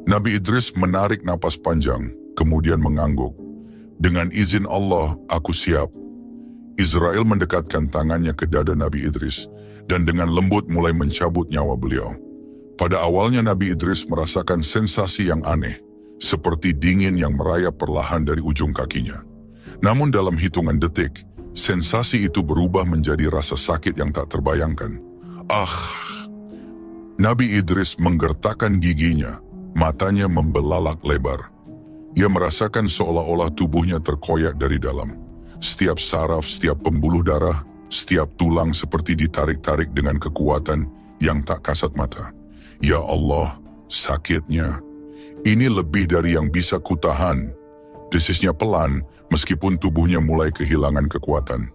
Nabi Idris menarik napas panjang, kemudian mengangguk. "Dengan izin Allah, aku siap." Israel mendekatkan tangannya ke dada Nabi Idris dan dengan lembut mulai mencabut nyawa beliau. Pada awalnya Nabi Idris merasakan sensasi yang aneh, seperti dingin yang merayap perlahan dari ujung kakinya. Namun dalam hitungan detik, sensasi itu berubah menjadi rasa sakit yang tak terbayangkan. "Ah!" Nabi Idris menggertakkan giginya, matanya membelalak lebar. Ia merasakan seolah-olah tubuhnya terkoyak dari dalam. Setiap saraf, setiap pembuluh darah, setiap tulang seperti ditarik-tarik dengan kekuatan yang tak kasat mata. "Ya Allah, sakitnya. Ini lebih dari yang bisa kutahan." Desisnya pelan, meskipun tubuhnya mulai kehilangan kekuatan.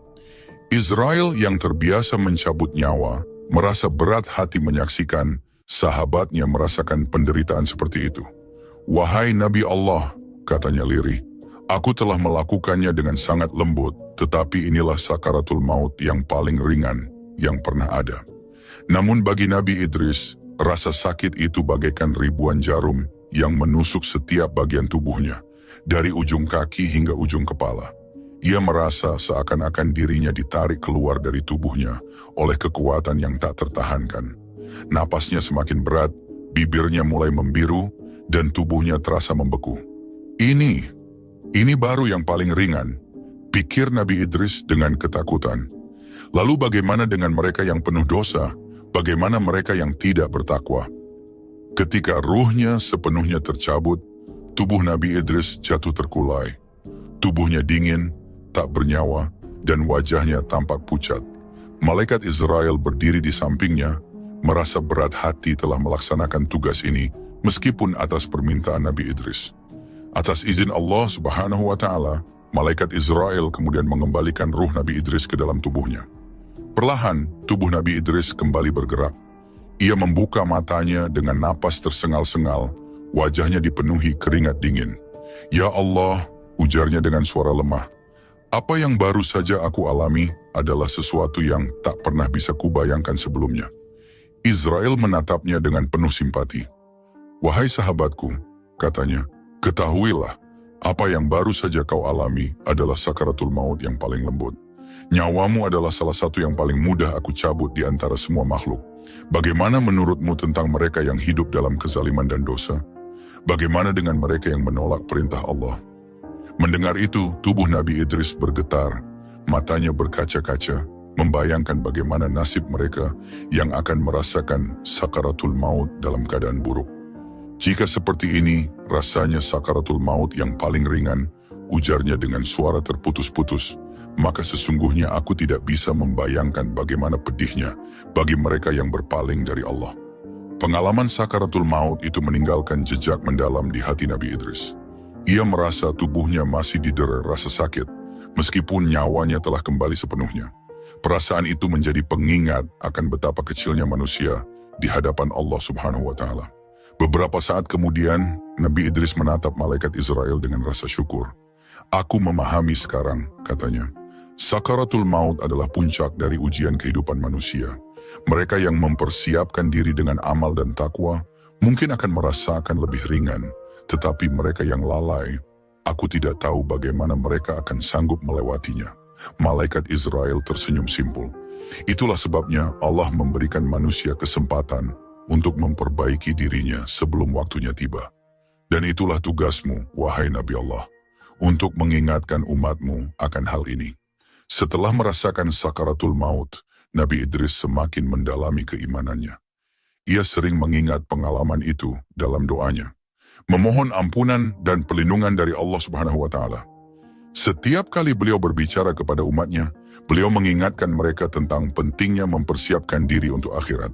Israel yang terbiasa mencabut nyawa, merasa berat hati menyaksikan sahabatnya merasakan penderitaan seperti itu. "Wahai Nabi Allah," katanya lirih, "aku telah melakukannya dengan sangat lembut, tetapi inilah sakaratul maut yang paling ringan yang pernah ada." Namun bagi Nabi Idris, rasa sakit itu bagaikan ribuan jarum yang menusuk setiap bagian tubuhnya, dari ujung kaki hingga ujung kepala. Ia merasa seakan-akan dirinya ditarik keluar dari tubuhnya oleh kekuatan yang tak tertahankan. Napasnya semakin berat, bibirnya mulai membiru, dan tubuhnya terasa membeku. Ini baru yang paling ringan, pikir Nabi Idris dengan ketakutan. Lalu bagaimana dengan mereka yang penuh dosa? Bagaimana mereka yang tidak bertakwa? Ketika ruhnya sepenuhnya tercabut, tubuh Nabi Idris jatuh terkulai. Tubuhnya dingin, tak bernyawa, dan wajahnya tampak pucat. Malaikat Israel berdiri di sampingnya, merasa berat hati telah melaksanakan tugas ini, meskipun atas permintaan Nabi Idris. Atas izin Allah Subhanahu wa Ta'ala, malaikat Israel kemudian mengembalikan ruh Nabi Idris ke dalam tubuhnya. Perlahan, tubuh Nabi Idris kembali bergerak. Ia membuka matanya dengan napas tersengal-sengal, wajahnya dipenuhi keringat dingin. "Ya Allah," ujarnya dengan suara lemah, Apa yang baru saja aku alami adalah sesuatu yang tak pernah bisa kubayangkan sebelumnya. Israel menatapnya dengan penuh simpati. Wahai sahabatku, katanya, ketahuilah, apa yang baru saja kau alami adalah sakaratul maut yang paling lembut. Nyawamu adalah salah satu yang paling mudah aku cabut di antara semua makhluk. Bagaimana menurutmu tentang mereka yang hidup dalam kezaliman dan dosa? Bagaimana dengan mereka yang menolak perintah Allah? Mendengar itu, tubuh Nabi Idris bergetar, matanya berkaca-kaca, membayangkan bagaimana nasib mereka yang akan merasakan sakaratul maut dalam keadaan buruk. Jika seperti ini, rasanya sakaratul maut yang paling ringan, ujarnya dengan suara terputus-putus, maka sesungguhnya aku tidak bisa membayangkan bagaimana pedihnya bagi mereka yang berpaling dari Allah. Pengalaman sakaratul maut itu meninggalkan jejak mendalam di hati Nabi Idris. Ia merasa tubuhnya masih didera rasa sakit, meskipun nyawanya telah kembali sepenuhnya. Perasaan itu menjadi pengingat akan betapa kecilnya manusia di hadapan Allah Subhanahu wa Ta'ala. Beberapa saat kemudian, Nabi Idris menatap malaikat Israel dengan rasa syukur. Aku memahami sekarang, katanya. Sakaratul maut adalah puncak dari ujian kehidupan manusia. Mereka yang mempersiapkan diri dengan amal dan takwa mungkin akan merasakan lebih ringan, tetapi mereka yang lalai, aku tidak tahu bagaimana mereka akan sanggup melewatinya. Malaikat Israel tersenyum simpul. Itulah sebabnya Allah memberikan manusia kesempatan untuk memperbaiki dirinya sebelum waktunya tiba. Dan itulah tugasmu, wahai Nabi Allah, untuk mengingatkan umatmu akan hal ini. Setelah merasakan sakaratul maut, Nabi Idris semakin mendalami keimanannya. Ia sering mengingat pengalaman itu dalam doanya, memohon ampunan dan perlindungan dari Allah Subhanahu wa Ta'ala. Setiap kali beliau berbicara kepada umatnya, beliau mengingatkan mereka tentang pentingnya mempersiapkan diri untuk akhirat.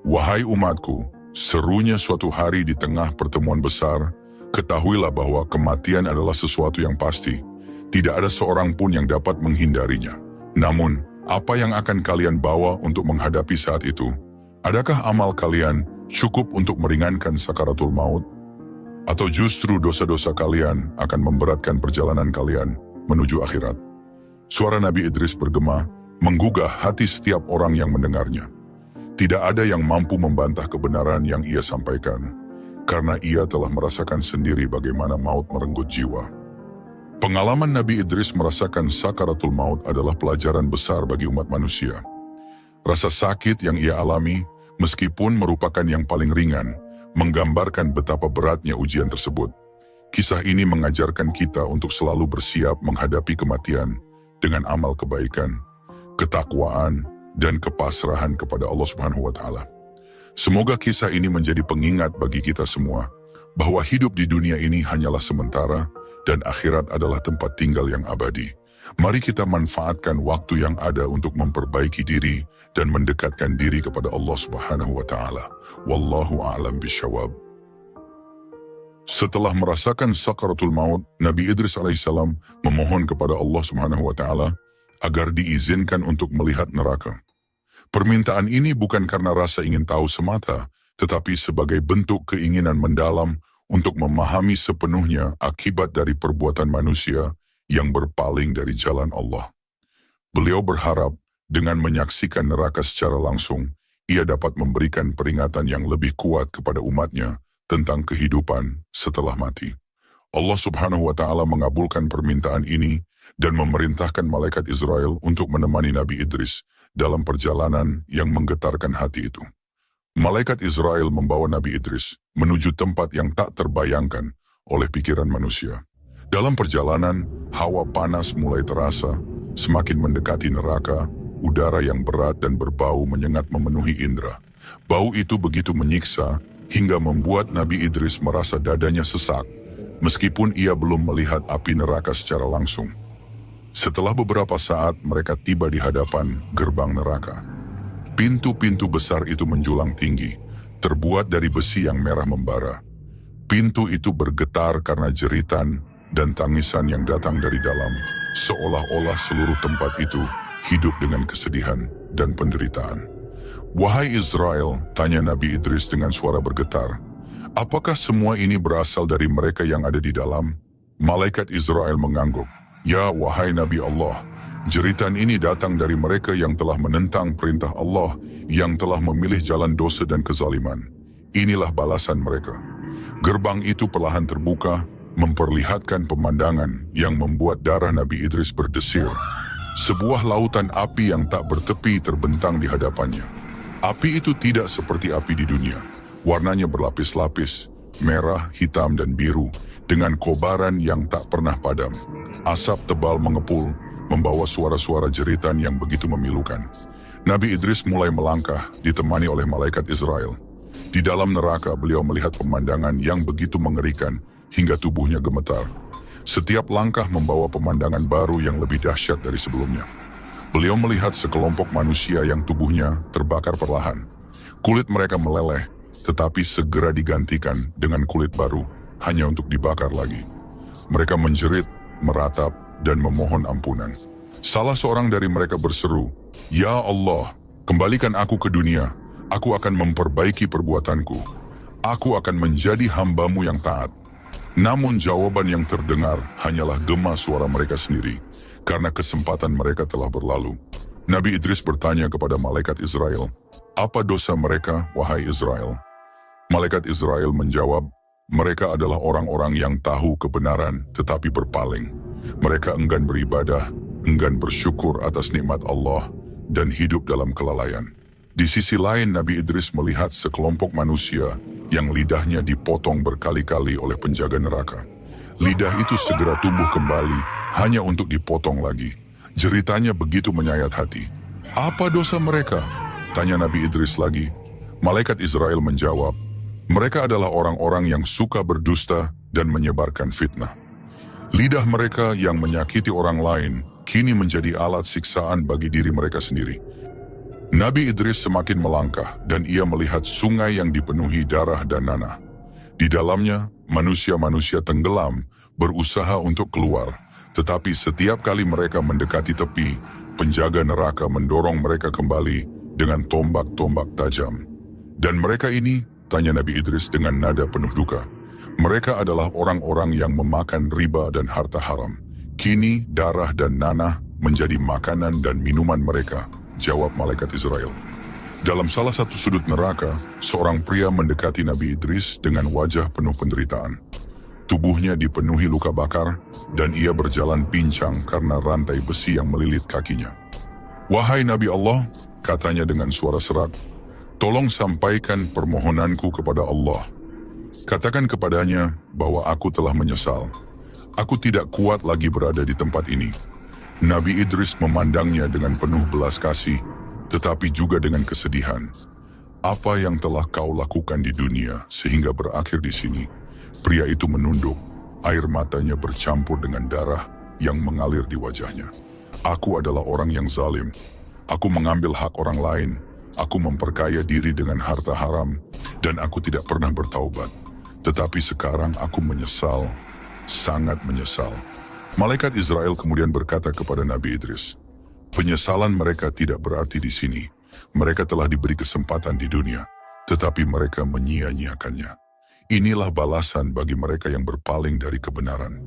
Wahai umatku, serunya suatu hari di tengah pertemuan besar, ketahuilah bahwa kematian adalah sesuatu yang pasti. Tidak ada seorang pun yang dapat menghindarinya. Namun, apa yang akan kalian bawa untuk menghadapi saat itu? Adakah amal kalian cukup untuk meringankan sakaratul maut? Atau justru dosa-dosa kalian akan memberatkan perjalanan kalian menuju akhirat? Suara Nabi Idris bergema, menggugah hati setiap orang yang mendengarnya. Tidak ada yang mampu membantah kebenaran yang ia sampaikan, karena ia telah merasakan sendiri bagaimana maut merenggut jiwa. Pengalaman Nabi Idris merasakan sakaratul maut adalah pelajaran besar bagi umat manusia. Rasa sakit yang ia alami, meskipun merupakan yang paling ringan, menggambarkan betapa beratnya ujian tersebut. Kisah ini mengajarkan kita untuk selalu bersiap menghadapi kematian dengan amal kebaikan, ketakwaan, dan kepasrahan kepada Allah Subhanahu wa Ta'ala. Semoga kisah ini menjadi pengingat bagi kita semua bahwa hidup di dunia ini hanyalah sementara dan akhirat adalah tempat tinggal yang abadi. Mari kita manfaatkan waktu yang ada untuk memperbaiki diri dan mendekatkan diri kepada Allah Subhanahu wa Ta'ala. Wallahu a'lam bisyawab. Setelah merasakan sakaratul maut, Nabi Idris alaihissalam memohon kepada Allah Subhanahu wa Ta'ala agar diizinkan untuk melihat neraka. Permintaan ini bukan karena rasa ingin tahu semata, tetapi sebagai bentuk keinginan mendalam untuk memahami sepenuhnya akibat dari perbuatan manusia yang berpaling dari jalan Allah. Beliau berharap dengan menyaksikan neraka secara langsung, ia dapat memberikan peringatan yang lebih kuat kepada umatnya tentang kehidupan setelah mati. Allah Subhanahu wa Ta'ala mengabulkan permintaan ini dan memerintahkan malaikat Israel untuk menemani Nabi Idris dalam perjalanan yang menggetarkan hati itu. Malaikat Israel membawa Nabi Idris menuju tempat yang tak terbayangkan oleh pikiran manusia. Dalam perjalanan, hawa panas mulai terasa, semakin mendekati neraka, udara yang berat dan berbau menyengat memenuhi indera. Bau itu begitu menyiksa, hingga membuat Nabi Idris merasa dadanya sesak, meskipun ia belum melihat api neraka secara langsung. Setelah beberapa saat, mereka tiba di hadapan gerbang neraka. Pintu-pintu besar itu menjulang tinggi, terbuat dari besi yang merah membara. Pintu itu bergetar karena jeritan dan tangisan yang datang dari dalam, seolah-olah seluruh tempat itu hidup dengan kesedihan dan penderitaan. Wahai Israel, tanya Nabi Idris dengan suara bergetar, apakah semua ini berasal dari mereka yang ada di dalam? Malaikat Israel mengangguk. Ya wahai Nabi Allah, jeritan ini datang dari mereka yang telah menentang perintah Allah, yang telah memilih jalan dosa dan kezaliman. Inilah balasan mereka. Gerbang itu perlahan terbuka, memperlihatkan pemandangan yang membuat darah Nabi Idris berdesir. Sebuah lautan api yang tak bertepi terbentang di hadapannya. Api itu tidak seperti api di dunia. Warnanya berlapis-lapis, merah, hitam, dan biru, dengan kobaran yang tak pernah padam. Asap tebal mengepul, membawa suara-suara jeritan yang begitu memilukan. Nabi Idris mulai melangkah, ditemani oleh malaikat Israel. Di dalam neraka, beliau melihat pemandangan yang begitu mengerikan, hingga tubuhnya gemetar. Setiap langkah membawa pemandangan baru yang lebih dahsyat dari sebelumnya. Beliau melihat sekelompok manusia yang tubuhnya terbakar perlahan. Kulit mereka meleleh, tetapi segera digantikan dengan kulit baru, hanya untuk dibakar lagi. Mereka menjerit, meratap, dan memohon ampunan. Salah seorang dari mereka berseru, "Ya Allah, kembalikan aku ke dunia. Aku akan memperbaiki perbuatanku. Aku akan menjadi hamba-Mu yang taat." Namun jawaban yang terdengar hanyalah gema suara mereka sendiri, karena kesempatan mereka telah berlalu. Nabi Idris bertanya kepada malaikat Israel, "Apa dosa mereka, wahai Israel?" Malaikat Israel menjawab, "Mereka adalah orang-orang yang tahu kebenaran tetapi berpaling. Mereka enggan beribadah, enggan bersyukur atas nikmat Allah, dan hidup dalam kelalaian." Di sisi lain, Nabi Idris melihat sekelompok manusia yang lidahnya dipotong berkali-kali oleh penjaga neraka. Lidah itu segera tumbuh kembali, hanya untuk dipotong lagi. Jeritanya begitu menyayat hati. "Apa dosa mereka?" tanya Nabi Idris lagi. Malaikat Israel menjawab, "Mereka adalah orang-orang yang suka berdusta dan menyebarkan fitnah. Lidah mereka yang menyakiti orang lain kini menjadi alat siksaan bagi diri mereka sendiri." Nabi Idris semakin melangkah dan ia melihat sungai yang dipenuhi darah dan nanah. Di dalamnya, manusia-manusia tenggelam berusaha untuk keluar. Tetapi setiap kali mereka mendekati tepi, penjaga neraka mendorong mereka kembali dengan tombak-tombak tajam. "Dan mereka ini?" tanya Nabi Idris dengan nada penuh duka. "Mereka adalah orang-orang yang memakan riba dan harta haram. Kini darah dan nanah menjadi makanan dan minuman mereka," jawab malaikat Israel. Dalam salah satu sudut neraka, seorang pria mendekati Nabi Idris dengan wajah penuh penderitaan. Tubuhnya dipenuhi luka bakar dan ia berjalan pincang karena rantai besi yang melilit kakinya. "Wahai Nabi Allah," katanya dengan suara serak, "tolong sampaikan permohonanku kepada Allah. Katakan kepadanya bahwa aku telah menyesal. Aku tidak kuat lagi berada di tempat ini." Nabi Idris memandangnya dengan penuh belas kasih, tetapi juga dengan kesedihan. "Apa yang telah kau lakukan di dunia sehingga berakhir di sini?" Pria itu menunduk, air matanya bercampur dengan darah yang mengalir di wajahnya. "Aku adalah orang yang zalim. Aku mengambil hak orang lain. Aku memperkaya diri dengan harta haram, dan aku tidak pernah bertaubat. Tetapi sekarang aku menyesal, sangat menyesal." Malaikat Israel kemudian berkata kepada Nabi Idris, "Penyesalan mereka tidak berarti di sini. Mereka telah diberi kesempatan di dunia, tetapi mereka menyia-nyiakannya. Inilah balasan bagi mereka yang berpaling dari kebenaran."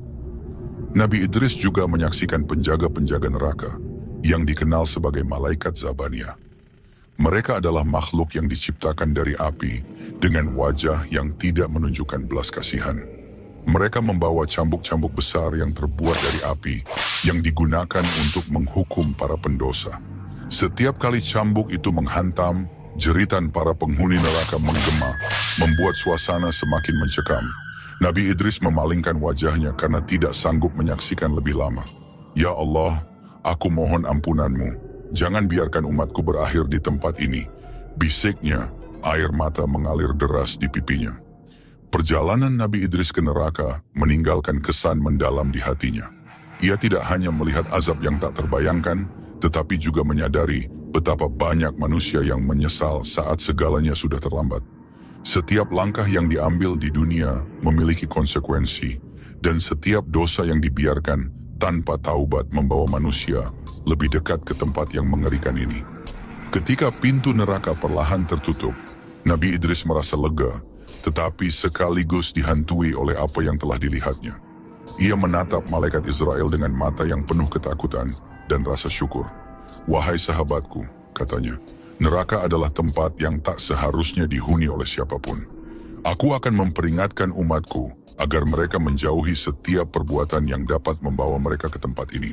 Nabi Idris juga menyaksikan penjaga-penjaga neraka yang dikenal sebagai malaikat Zabaniyah. Mereka adalah makhluk yang diciptakan dari api dengan wajah yang tidak menunjukkan belas kasihan. Mereka membawa cambuk-cambuk besar yang terbuat dari api yang digunakan untuk menghukum para pendosa. Setiap kali cambuk itu menghantam, jeritan para penghuni neraka menggema, membuat suasana semakin mencekam. Nabi Idris memalingkan wajahnya karena tidak sanggup menyaksikan lebih lama. "Ya Allah, aku mohon ampunan-Mu. Jangan biarkan umatku berakhir di tempat ini." Bisiknya, air mata mengalir deras di pipinya. Perjalanan Nabi Idris ke neraka meninggalkan kesan mendalam di hatinya. Ia tidak hanya melihat azab yang tak terbayangkan, tetapi juga menyadari betapa banyak manusia yang menyesal saat segalanya sudah terlambat. Setiap langkah yang diambil di dunia memiliki konsekuensi, dan setiap dosa yang dibiarkan tanpa taubat membawa manusia lebih dekat ke tempat yang mengerikan ini. Ketika pintu neraka perlahan tertutup, Nabi Idris merasa lega, tetapi sekaligus dihantui oleh apa yang telah dilihatnya. Ia menatap malaikat Israel dengan mata yang penuh ketakutan dan rasa syukur. "Wahai sahabatku," katanya, "neraka adalah tempat yang tak seharusnya dihuni oleh siapapun. Aku akan memperingatkan umatku agar mereka menjauhi setiap perbuatan yang dapat membawa mereka ke tempat ini."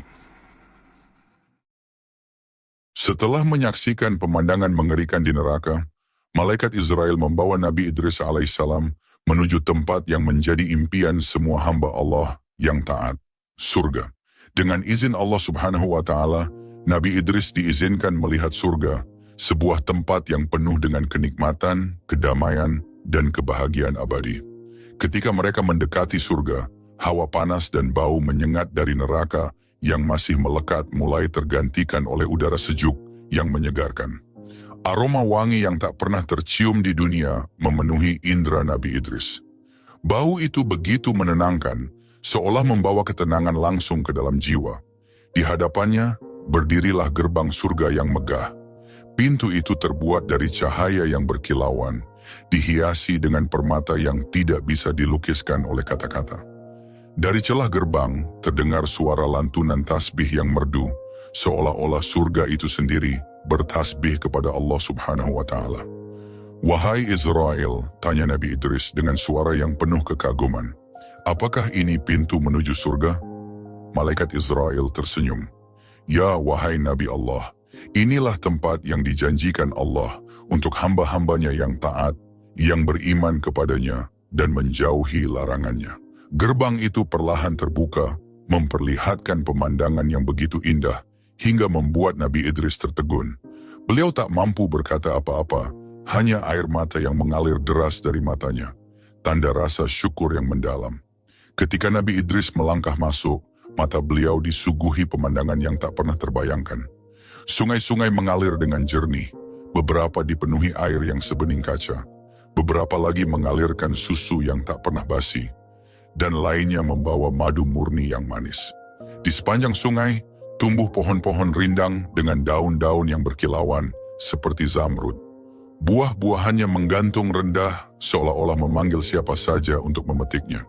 Setelah menyaksikan pemandangan mengerikan di neraka, malaikat Israel membawa Nabi Idris alaihissalam menuju tempat yang menjadi impian semua hamba Allah yang taat, surga. Dengan izin Allah Subhanahu wa Ta'ala, Nabi Idris diizinkan melihat surga, sebuah tempat yang penuh dengan kenikmatan, kedamaian, dan kebahagiaan abadi. Ketika mereka mendekati surga, hawa panas dan bau menyengat dari neraka yang masih melekat mulai tergantikan oleh udara sejuk yang menyegarkan. Aroma wangi yang tak pernah tercium di dunia memenuhi indera Nabi Idris. Bau itu begitu menenangkan, seolah membawa ketenangan langsung ke dalam jiwa. Di hadapannya, berdirilah gerbang surga yang megah. Pintu itu terbuat dari cahaya yang berkilauan, dihiasi dengan permata yang tidak bisa dilukiskan oleh kata-kata. Dari celah gerbang, terdengar suara lantunan tasbih yang merdu, seolah-olah surga itu sendiri bertasbih kepada Allah Subhanahu wa Ta'ala. "Wahai Israel," tanya Nabi Idris dengan suara yang penuh kekaguman, "apakah ini pintu menuju surga?" Malaikat Israel tersenyum. "Ya, wahai Nabi Allah, inilah tempat yang dijanjikan Allah untuk hamba-hambanya yang taat, yang beriman kepadanya, dan menjauhi larangannya." Gerbang itu perlahan terbuka, memperlihatkan pemandangan yang begitu indah, hingga membuat Nabi Idris tertegun. Beliau tak mampu berkata apa-apa, hanya air mata yang mengalir deras dari matanya, tanda rasa syukur yang mendalam. Ketika Nabi Idris melangkah masuk, mata beliau disuguhi pemandangan yang tak pernah terbayangkan. Sungai-sungai mengalir dengan jernih, beberapa dipenuhi air yang sebening kaca, beberapa lagi mengalirkan susu yang tak pernah basi, dan lainnya membawa madu murni yang manis. Di sepanjang sungai, tumbuh pohon-pohon rindang dengan daun-daun yang berkilauan seperti zamrud. Buah-buahannya menggantung rendah seolah-olah memanggil siapa saja untuk memetiknya.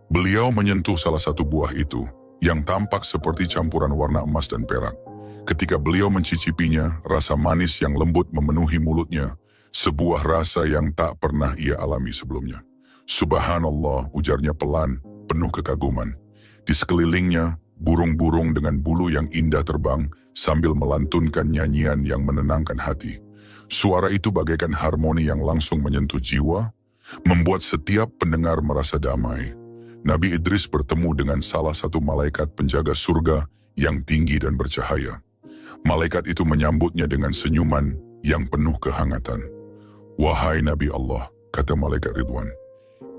Beliau menyentuh salah satu buah itu yang tampak seperti campuran warna emas dan perak. Ketika beliau mencicipinya, rasa manis yang lembut memenuhi mulutnya, sebuah rasa yang tak pernah ia alami sebelumnya. "Subhanallah," ujarnya pelan, penuh kekaguman. Di sekelilingnya, burung-burung dengan bulu yang indah terbang sambil melantunkan nyanyian yang menenangkan hati. Suara itu bagaikan harmoni yang langsung menyentuh jiwa, membuat setiap pendengar merasa damai. Nabi Idris bertemu dengan salah satu malaikat penjaga surga yang tinggi dan bercahaya. Malaikat itu menyambutnya dengan senyuman yang penuh kehangatan. "Wahai Nabi Allah," kata malaikat Ridwan,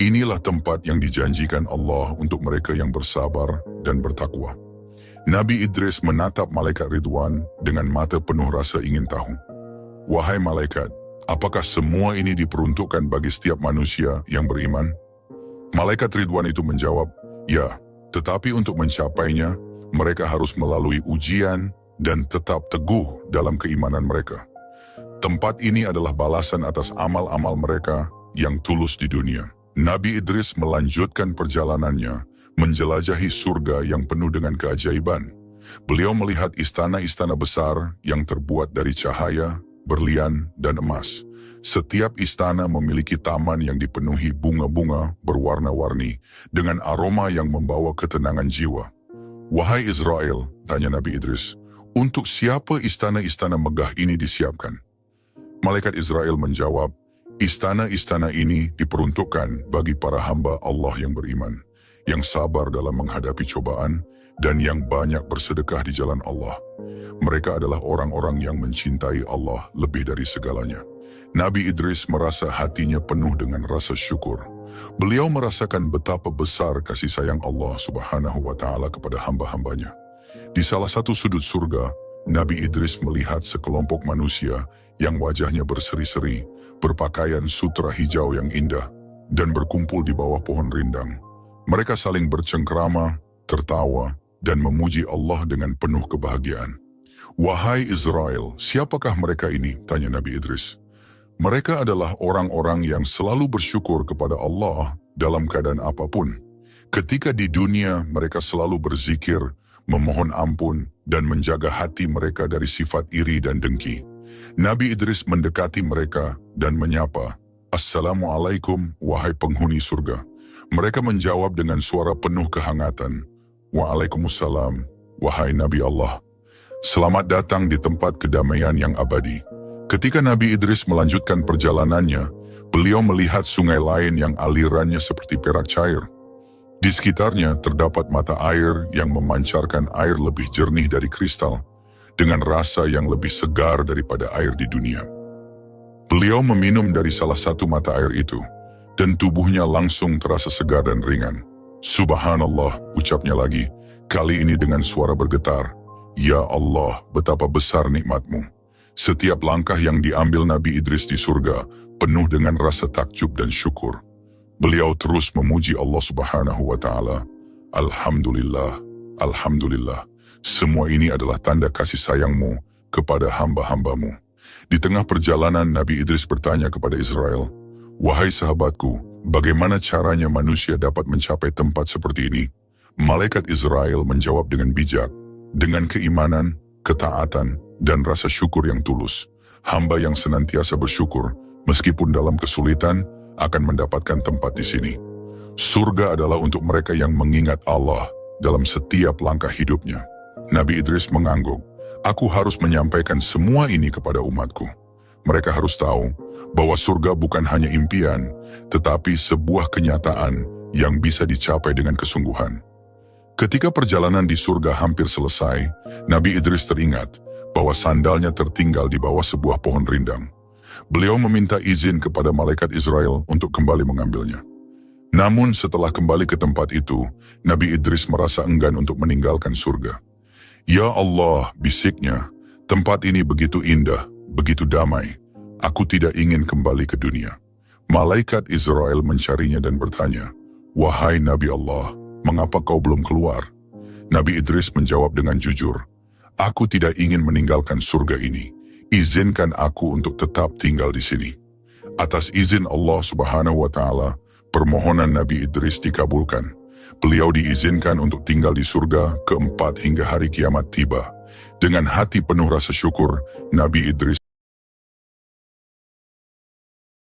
"inilah tempat yang dijanjikan Allah untuk mereka yang bersabar dan bertakwa." Nabi Idris menatap malaikat Ridwan dengan mata penuh rasa ingin tahu. "Wahai malaikat, apakah semua ini diperuntukkan bagi setiap manusia yang beriman?" Malaikat Ridwan itu menjawab, "Ya, tetapi untuk mencapainya, mereka harus melalui ujian dan tetap teguh dalam keimanan mereka. Tempat ini adalah balasan atas amal-amal mereka yang tulus di dunia." Nabi Idris melanjutkan perjalanannya, menjelajahi surga yang penuh dengan keajaiban. Beliau melihat istana-istana besar yang terbuat dari cahaya, berlian, dan emas. Setiap istana memiliki taman yang dipenuhi bunga-bunga berwarna-warni dengan aroma yang membawa ketenangan jiwa. "Wahai Israel," tanya Nabi Idris, "untuk siapa istana-istana megah ini disiapkan?" Malaikat Israel menjawab, "Istana-istana ini diperuntukkan bagi para hamba Allah yang beriman, yang sabar dalam menghadapi cobaan, dan yang banyak bersedekah di jalan Allah. Mereka adalah orang-orang yang mencintai Allah lebih dari segalanya." Nabi Idris merasa hatinya penuh dengan rasa syukur. Beliau merasakan betapa besar kasih sayang Allah Subhanahu wa Ta'ala kepada hamba-hambanya. Di salah satu sudut surga, Nabi Idris melihat sekelompok manusia yang wajahnya berseri-seri, berpakaian sutra hijau yang indah, dan berkumpul di bawah pohon rindang. Mereka saling bercengkrama, tertawa, dan memuji Allah dengan penuh kebahagiaan. "Wahai Israel, siapakah mereka ini?" tanya Nabi Idris. "Mereka adalah orang-orang yang selalu bersyukur kepada Allah dalam keadaan apapun. Ketika di dunia mereka selalu berzikir, memohon ampun, dan menjaga hati mereka dari sifat iri dan dengki. Nabi Idris mendekati mereka dan menyapa, "Assalamualaikum, wahai penghuni surga." Mereka menjawab dengan suara penuh kehangatan, "Waalaikumsalam, wahai Nabi Allah. Selamat datang di tempat kedamaian yang abadi." Ketika Nabi Idris melanjutkan perjalanannya, beliau melihat sungai lain yang alirannya seperti perak cair. Di sekitarnya terdapat mata air yang memancarkan air lebih jernih dari kristal, dengan rasa yang lebih segar daripada air di dunia. Beliau meminum dari salah satu mata air itu, dan tubuhnya langsung terasa segar dan ringan. "Subhanallah," ucapnya lagi, kali ini dengan suara bergetar. "Ya Allah, betapa besar nikmatmu." Setiap langkah yang diambil Nabi Idris di surga penuh dengan rasa takjub dan syukur. Beliau terus memuji Allah Subhanahu wa Ta'ala. "Alhamdulillah, Alhamdulillah. Semua ini adalah tanda kasih sayangmu kepada hamba-hambamu." Di tengah perjalanan, Nabi Idris bertanya kepada Israel, "Wahai sahabatku, bagaimana caranya manusia dapat mencapai tempat seperti ini?" Malaikat Israel menjawab dengan bijak, "Dengan keimanan, ketaatan, dan rasa syukur yang tulus. Hamba yang senantiasa bersyukur, meskipun dalam kesulitan, akan mendapatkan tempat di sini. Surga adalah untuk mereka yang mengingat Allah dalam setiap langkah hidupnya." Nabi Idris mengangguk, "Aku harus menyampaikan semua ini kepada umatku. Mereka harus tahu bahwa surga bukan hanya impian, tetapi sebuah kenyataan yang bisa dicapai dengan kesungguhan." Ketika perjalanan di surga hampir selesai, Nabi Idris teringat bahwa sandalnya tertinggal di bawah sebuah pohon rindang. Beliau meminta izin kepada malaikat Israel untuk kembali mengambilnya. Namun setelah kembali ke tempat itu, Nabi Idris merasa enggan untuk meninggalkan surga. "Ya Allah," bisiknya, "tempat ini begitu indah, begitu damai. Aku tidak ingin kembali ke dunia." Malaikat Israel mencarinya dan bertanya, "Wahai Nabi Allah, mengapa kau belum keluar?" Nabi Idris menjawab dengan jujur, "Aku tidak ingin meninggalkan surga ini. Izinkan aku untuk tetap tinggal di sini." Atas izin Allah Subhanahu wa Ta'ala, permohonan Nabi Idris dikabulkan. Beliau diizinkan untuk tinggal di surga keempat hingga hari kiamat tiba. Dengan hati penuh rasa syukur, Nabi Idris